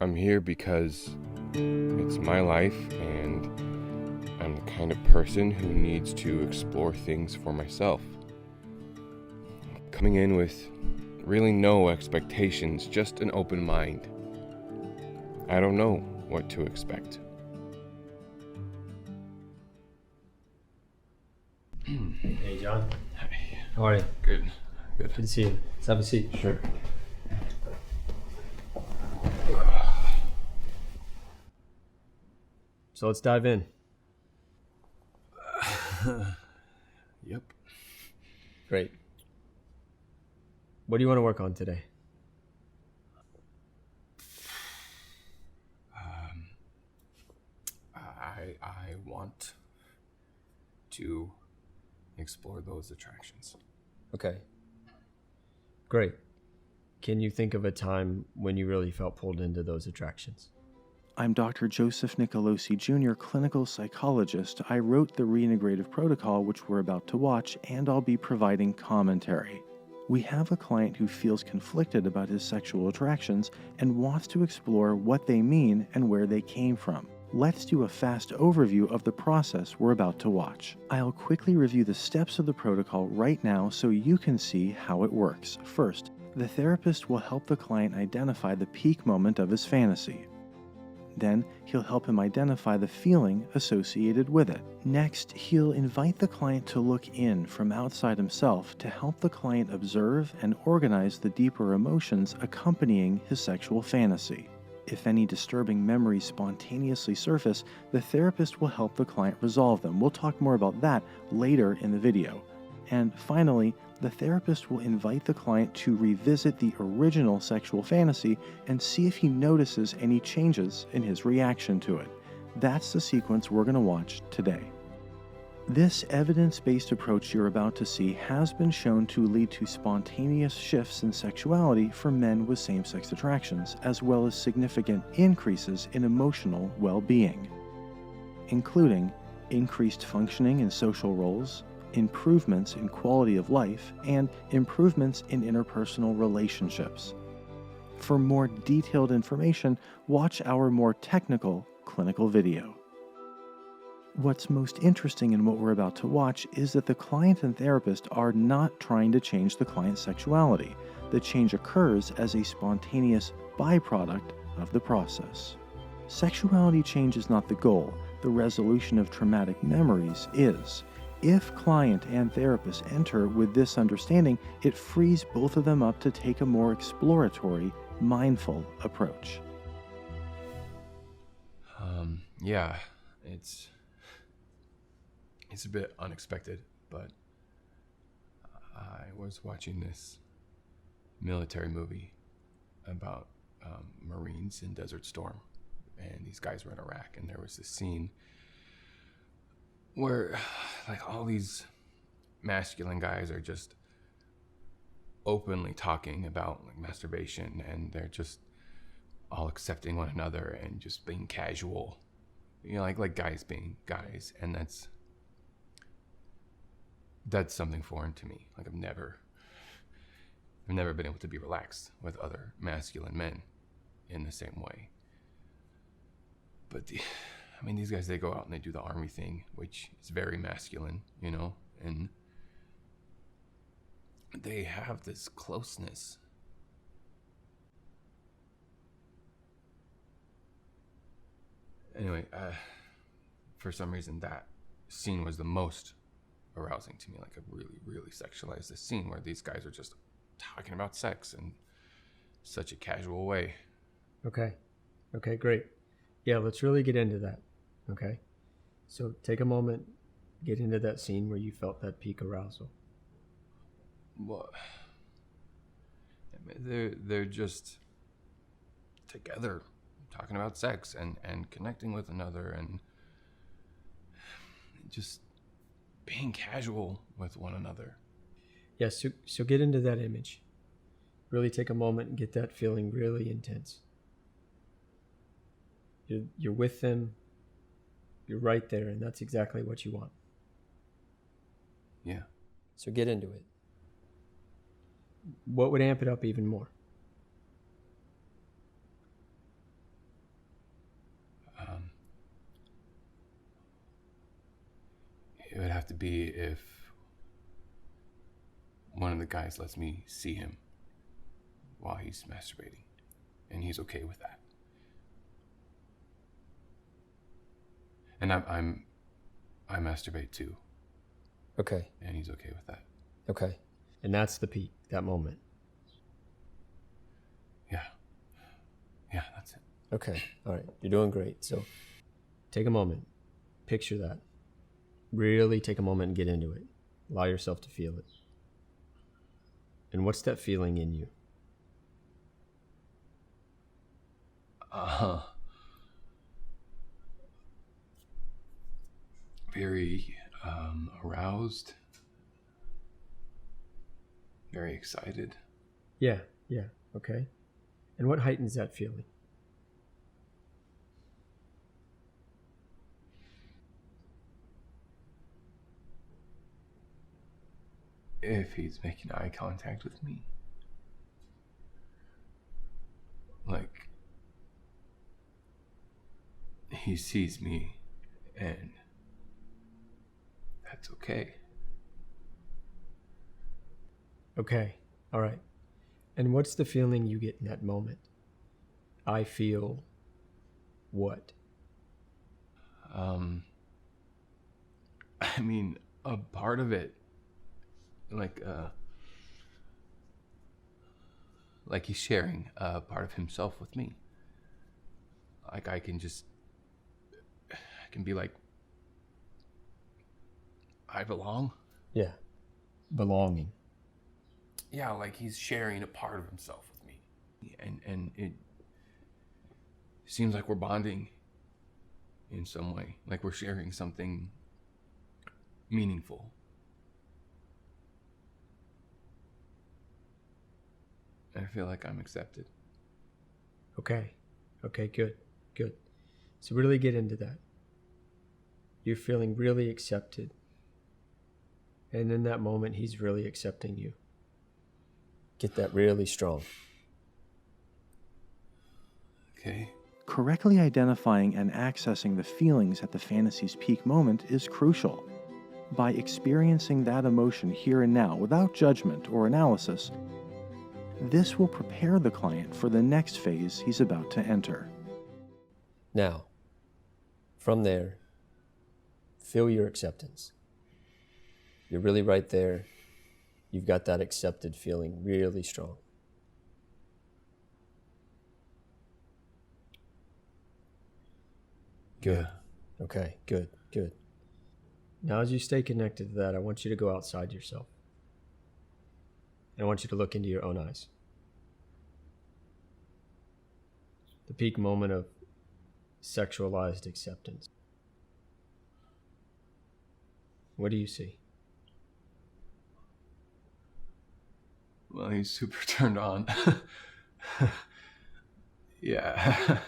I'm here because it's my life and I'm the kind of person who needs to explore things for myself. Coming in with really no expectations, just an open mind. I don't know what to expect. Hey, John. Hi. How are you? Good. Good to see you. Let's have a seat. Sure. So let's dive in. Yep. Great. What do you want to work on today? I want to explore those attractions. Okay. Great. Can you think of a time when you really felt pulled into those attractions? I'm Dr. Joseph Nicolosi, Jr., clinical psychologist. I wrote the reintegrative protocol, which we're about to watch, and I'll be providing commentary. We have a client who feels conflicted about his sexual attractions and wants to explore what they mean and where they came from. Let's do a fast overview of the process we're about to watch. I'll quickly review the steps of the protocol right now so you can see how it works. First, the therapist will help the client identify the peak moment of his fantasy. Then, he'll help him identify the feeling associated with it. Next, he'll invite the client to look in from outside himself to help the client observe and organize the deeper emotions accompanying his sexual fantasy. If any disturbing memories spontaneously surface, the therapist will help the client resolve them. We'll talk more about that later in the video. And finally, the therapist will invite the client to revisit the original sexual fantasy and see if he notices any changes in his reaction to it. That's the sequence we're going to watch today. This evidence-based approach you're about to see has been shown to lead to spontaneous shifts in sexuality for men with same-sex attractions, as well as significant increases in emotional well-being, including increased functioning in social roles, improvements in quality of life, and improvements in interpersonal relationships. For more detailed information, watch our more technical clinical video. What's most interesting in what we're about to watch is that the client and therapist are not trying to change the client's sexuality. The change occurs as a spontaneous byproduct of the process. Sexuality change is not the goal. The resolution of traumatic memories is. If client and therapist enter with this understanding, it frees both of them up to take a more exploratory, mindful approach. Yeah, it's a bit unexpected, but I was watching this military movie about Marines in Desert Storm, and these guys were in Iraq, and there was this scene where like all these masculine guys are just openly talking about like masturbation, and they're just all accepting one another and just being casual, like guys being guys, and that's something foreign to me. Like I've never been able to be relaxed with other masculine men in the same way. But these guys, they go out and they do the army thing, which is very masculine, and they have this closeness. Anyway, for some reason that scene was the most arousing to me. Like I really, really sexualized this scene where these guys are just talking about sex in such a casual way. Okay, great. Yeah, let's really get into that. Okay, so take a moment, get into that scene where you felt that peak arousal. Well, they're just together talking about sex and connecting with another and just being casual with one another. Yes, so get into that image. Really take a moment and get that feeling really intense. You're with them. You're right there, and that's exactly what you want. Yeah. So get into it. What would amp it up even more? it would have to be if one of the guys lets me see him while he's masturbating, and he's okay with that. And I masturbate too, Okay. and he's okay with that. Okay. And that's the peak, that moment. Yeah, that's it. Okay. All right. You're doing great. So take a moment. Picture that. Really take a moment and get into it. Allow yourself to feel it. And what's that feeling in you? Very aroused, very excited. Yeah. Okay. And what heightens that feeling? If he's making eye contact with me, like he sees me, and that's okay. Okay. All right. And what's the feeling you get in that moment? I feel what? I mean, a part of it, like he's sharing a part of himself with me. Like I can be like, I belong. Yeah. Belonging. Yeah, like he's sharing a part of himself with me, and it seems like we're bonding in some way, like we're sharing something meaningful. And I feel like I'm accepted. Okay. Okay, good. So really get into that. You're feeling really accepted. And in that moment, he's really accepting you. Get that really strong. Okay. Correctly identifying and accessing the feelings at the fantasy's peak moment is crucial. By experiencing that emotion here and now without judgment or analysis, this will prepare the client for the next phase he's about to enter. Now, from there, feel your acceptance. You're really right there. You've got that accepted feeling really strong. Good. Yeah. Okay, good. Now, as you stay connected to that, I want you to go outside yourself. And I want you to look into your own eyes. The peak moment of sexualized acceptance. What do you see? Well, he's super turned on. Yeah.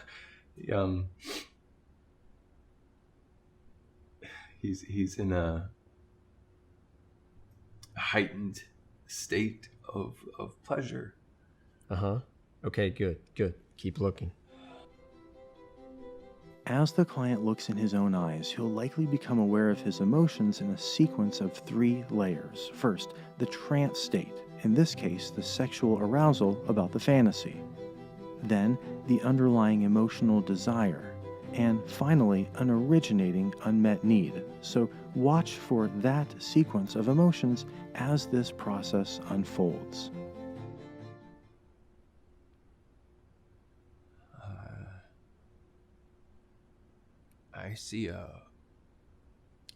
He's in a heightened state of pleasure. Okay, good. Keep looking. As the client looks in his own eyes, he'll likely become aware of his emotions in a sequence of 3 layers. First, the trance state, in this case, the sexual arousal about the fantasy. Then, the underlying emotional desire. And finally, an originating unmet need. So watch for that sequence of emotions as this process unfolds. I see a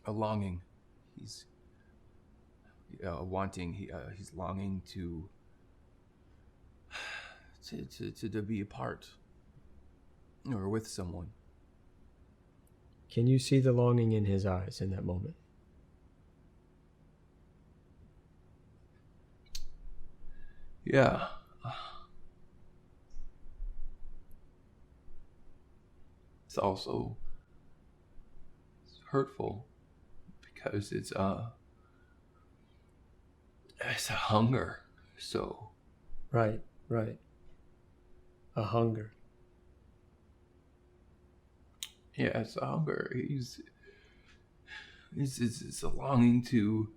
longing. He's wanting. He's longing to be apart or with someone. Can you see the longing in his eyes in that moment? Yeah. It's also hurtful because it's a hunger. So Right. A hunger. yeah, it's a hunger. It's a longing to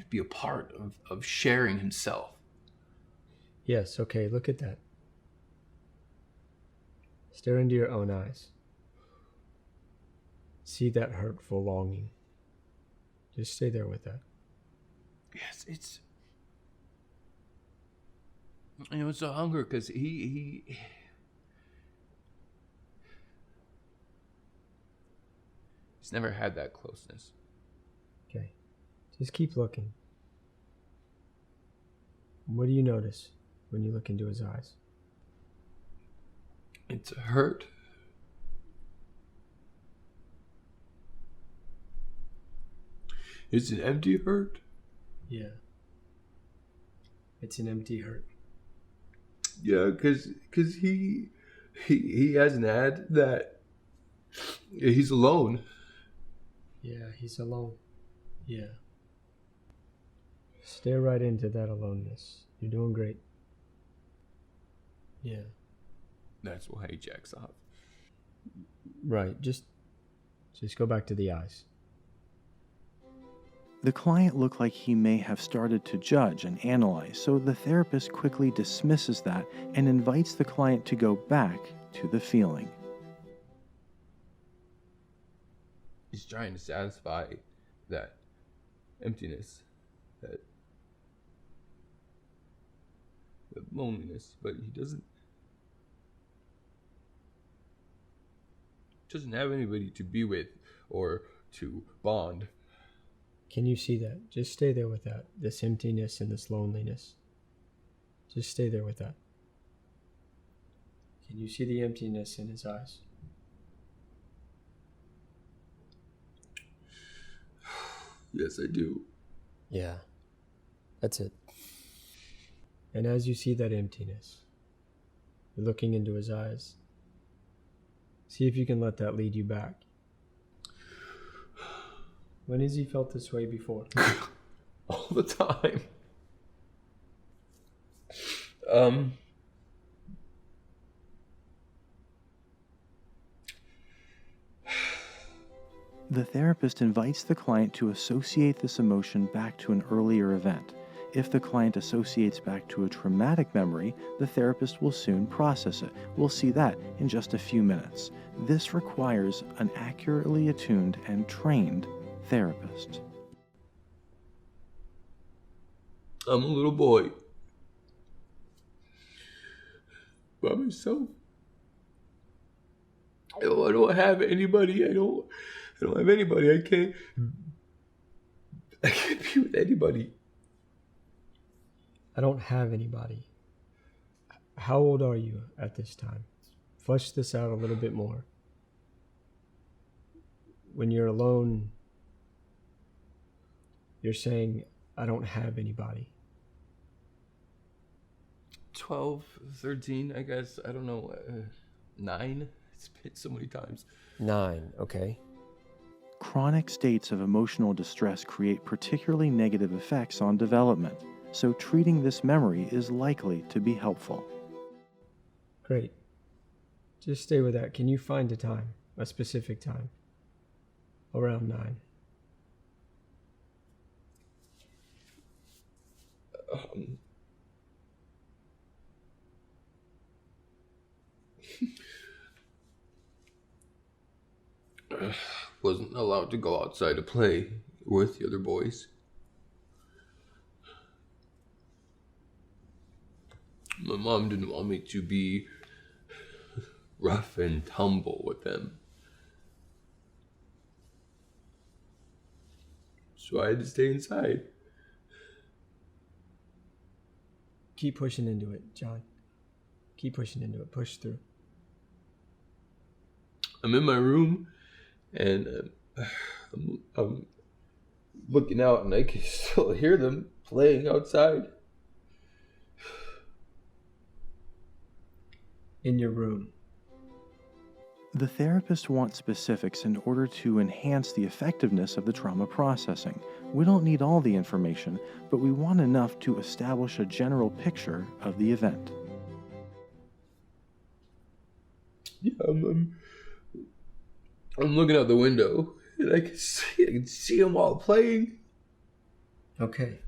be a part of sharing himself. Yes, okay, look at that. Stare into your own eyes. See that hurtful longing. Just stay there with that. Yes, it's it's a hunger because he's never had that closeness. Okay, just keep looking. What do you notice when you look into his eyes? It's a hurt. It's an empty hurt. Yeah. It's an empty hurt. Yeah, because he hasn't had that. He's alone. Yeah, he's alone. Yeah. Stare right into that aloneness. You're doing great. Yeah. That's why he jacks off. Right. Just go back to the eyes. The client looked like he may have started to judge and analyze, so the therapist quickly dismisses that and invites the client to go back to the feeling. He's trying to satisfy that emptiness, that loneliness, but he doesn't have anybody to be with or to bond. Can you see that? Just stay there with that. This emptiness and this loneliness. Just stay there with that. Can you see the emptiness in his eyes? Yes, I do. Yeah. That's it. And as you see that emptiness, you're looking into his eyes. See if you can let that lead you back. When has he felt this way before? All the time. The therapist invites the client to associate this emotion back to an earlier event. If the client associates back to a traumatic memory, the therapist will soon process it. We'll see that in just a few minutes. This requires an accurately attuned and trained therapist. I'm a little boy by myself. I don't have anybody. I don't have anybody. I can't be with anybody. I don't have anybody. How old are you at this time? Flesh this out a little bit more. When you're alone, you're saying, I don't have anybody. 12, 13, I guess. I don't know. 9? It's been so many times. 9, okay. Chronic states of emotional distress create particularly negative effects on development, so treating this memory is likely to be helpful. Great. Just stay with that. Can you find a time, a specific time? Around 9. Wasn't allowed to go outside to play with the other boys. My mom didn't want me to be rough and tumble with them. So I had to stay inside. Keep pushing into it, John. Keep pushing into it. Push through. I'm in my room, and I'm looking out, and I can still hear them playing outside. In your room. The therapist wants specifics in order to enhance the effectiveness of the trauma processing. We don't need all the information, but we want enough to establish a general picture of the event. Yeah, I'm looking out the window and I can see them all playing. Okay.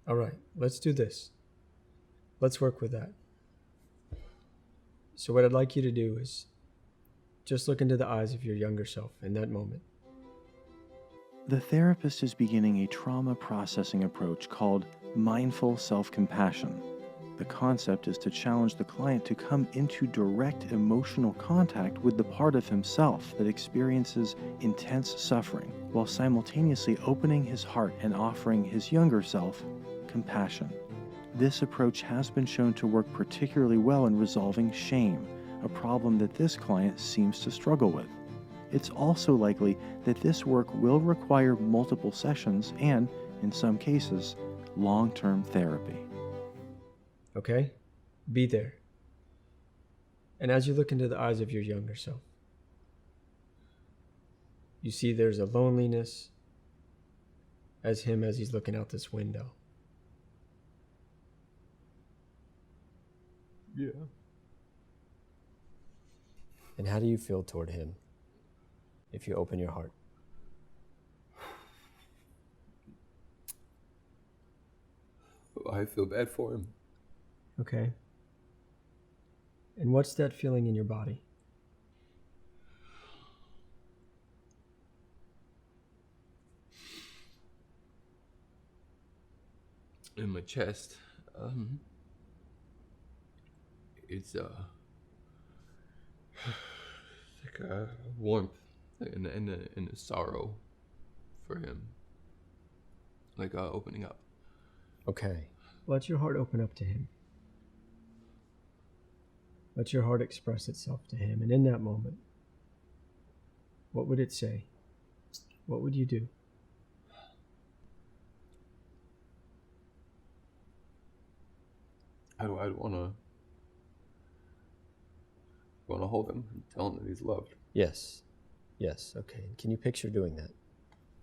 All right, let's do this. Let's work with that. So what I'd like you to do is just look into the eyes of your younger self in that moment. The therapist is beginning a trauma processing approach called mindful self-compassion. The concept is to challenge the client to come into direct emotional contact with the part of himself that experiences intense suffering, while simultaneously opening his heart and offering his younger self compassion. This approach has been shown to work particularly well in resolving shame, a problem that this client seems to struggle with. It's also likely that this work will require multiple sessions and, in some cases, long-term therapy. Okay? Be there. And as you look into the eyes of your younger self, you see there's a loneliness as he's looking out this window. Yeah. And how do you feel toward him if you open your heart? I feel bad for him. Okay. And what's that feeling in your body? In my chest, it's like a warmth and a sorrow for him, like opening up. Okay. Let your heart open up to him. Let your heart express itself to him. And in that moment, what would it say? What would you do? I'd want to hold him and tell him that he's loved. Yes. Yes. Okay. Can you picture doing that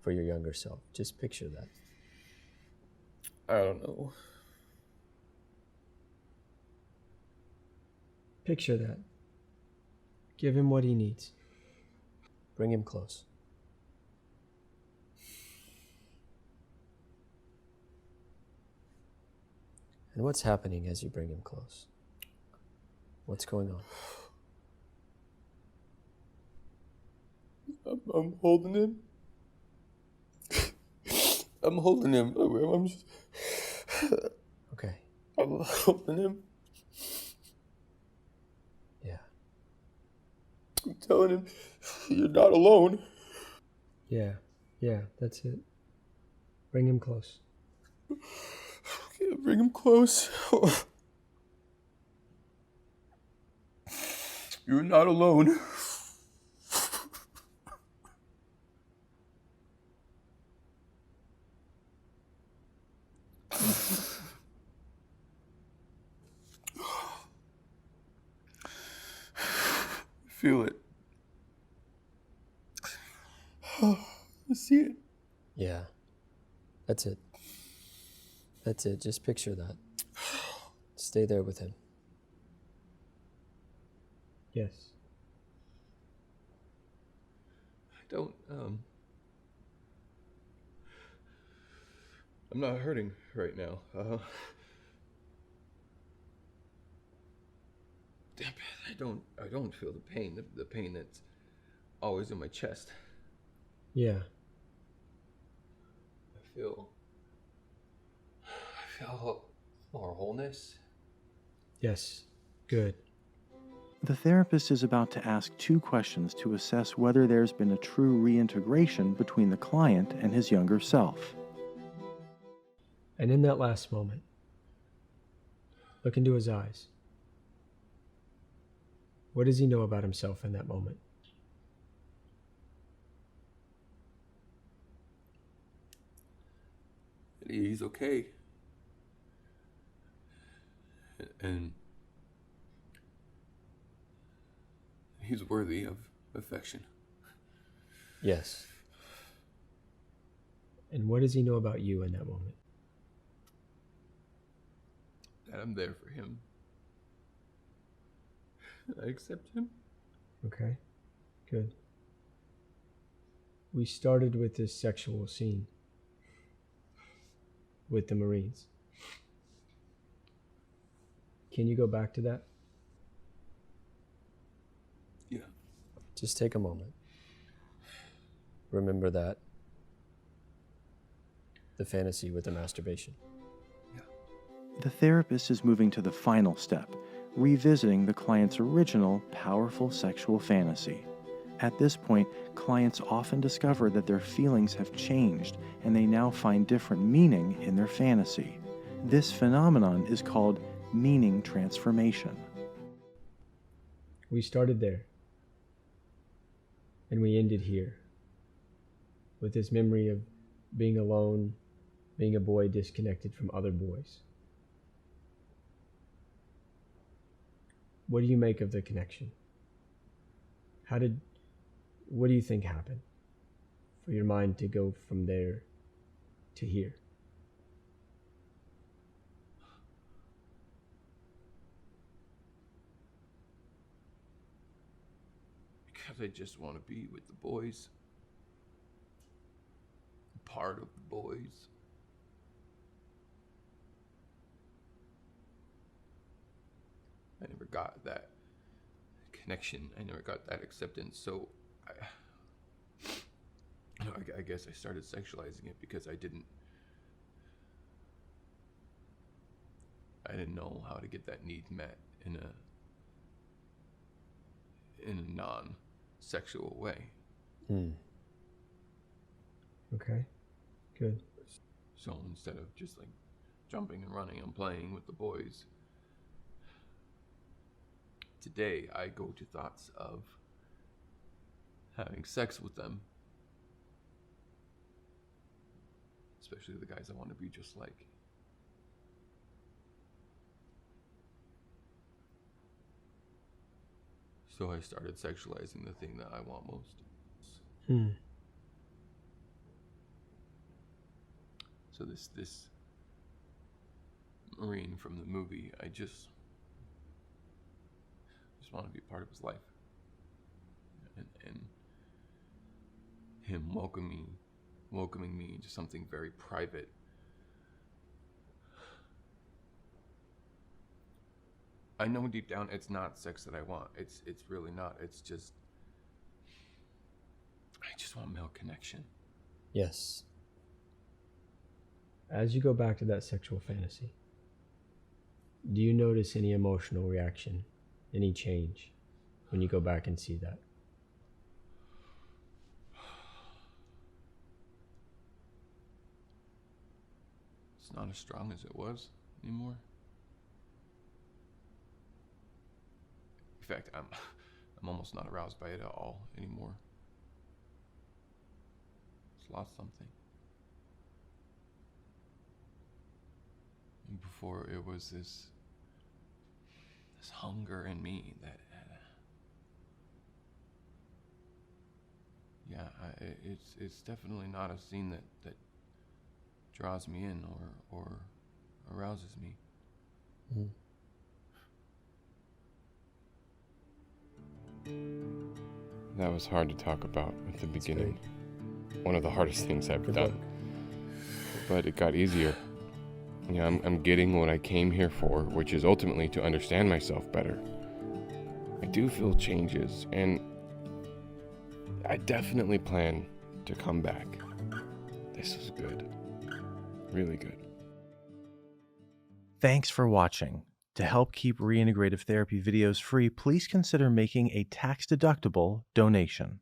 for your younger self? Just picture that. I don't know. Picture that. Give him what he needs. Bring him close. And what's happening as you bring him close? What's going on? I'm holding him. I'm holding him. I'm just. Okay. I'm holding him. Yeah. I'm telling him, you're not alone. Yeah. Yeah, that's it. Bring him close. Okay, bring him close. You're not alone. Feel it. I see it. Yeah. That's it. That's it. Just picture that. Stay there with him. Yes. I don't, I'm not hurting right now. Damn it, I don't feel the pain, the pain that's always in my chest. Yeah. I feel more wholeness. Yes. Good. The therapist is about to ask 2 questions to assess whether there's been a true reintegration between the client and his younger self. And in that last moment, look into his eyes. What does he know about himself in that moment? He's okay. And he's worthy of affection. Yes. And what does he know about you in that moment? That I'm there for him. I accept him. Okay. Good. We started with this sexual scene with the Marines. Can you go back to that? Yeah. Just take a moment. Remember that. The fantasy with the masturbation. The therapist is moving to the final step, revisiting the client's original, powerful sexual fantasy. At this point, clients often discover that their feelings have changed and they now find different meaning in their fantasy. This phenomenon is called meaning transformation. We started there, and we ended here, with this memory of being alone, being a boy disconnected from other boys. What do you make of the connection? What do you think happened for your mind to go from there to here? Because I just want to be with the boys. Part of the boys. I never got that connection. I never got that acceptance. So I guess I started sexualizing it because I didn't know how to get that need met in a non-sexual way. Okay, good. So instead of just like jumping and running and playing with the boys, today I go to thoughts of having sex with them, especially the guys I want to be just like. So I started sexualizing the thing that I want most. So this Marine from the movie, I just want to be part of his life, and him welcoming me into something very private. I know deep down it's not sex that I want. It's really not. It's just I just want male connection. Yes. As you go back to that sexual fantasy, do you notice any emotional reaction, any change when you go back and see that? It's not as strong as it was anymore. In fact, I'm almost not aroused by it at all anymore. It's lost something. And before it was this hunger in me that it's definitely not a scene that draws me in or arouses me. That was hard to talk about at the beginning. One of the hardest things I've done. But it got easier. Yeah, I'm getting what I came here for, which is ultimately to understand myself better. I do feel changes, and I definitely plan to come back. This was good. Really good. Thanks for watching. To help keep reintegrative therapy videos free, please consider making a tax-deductible donation.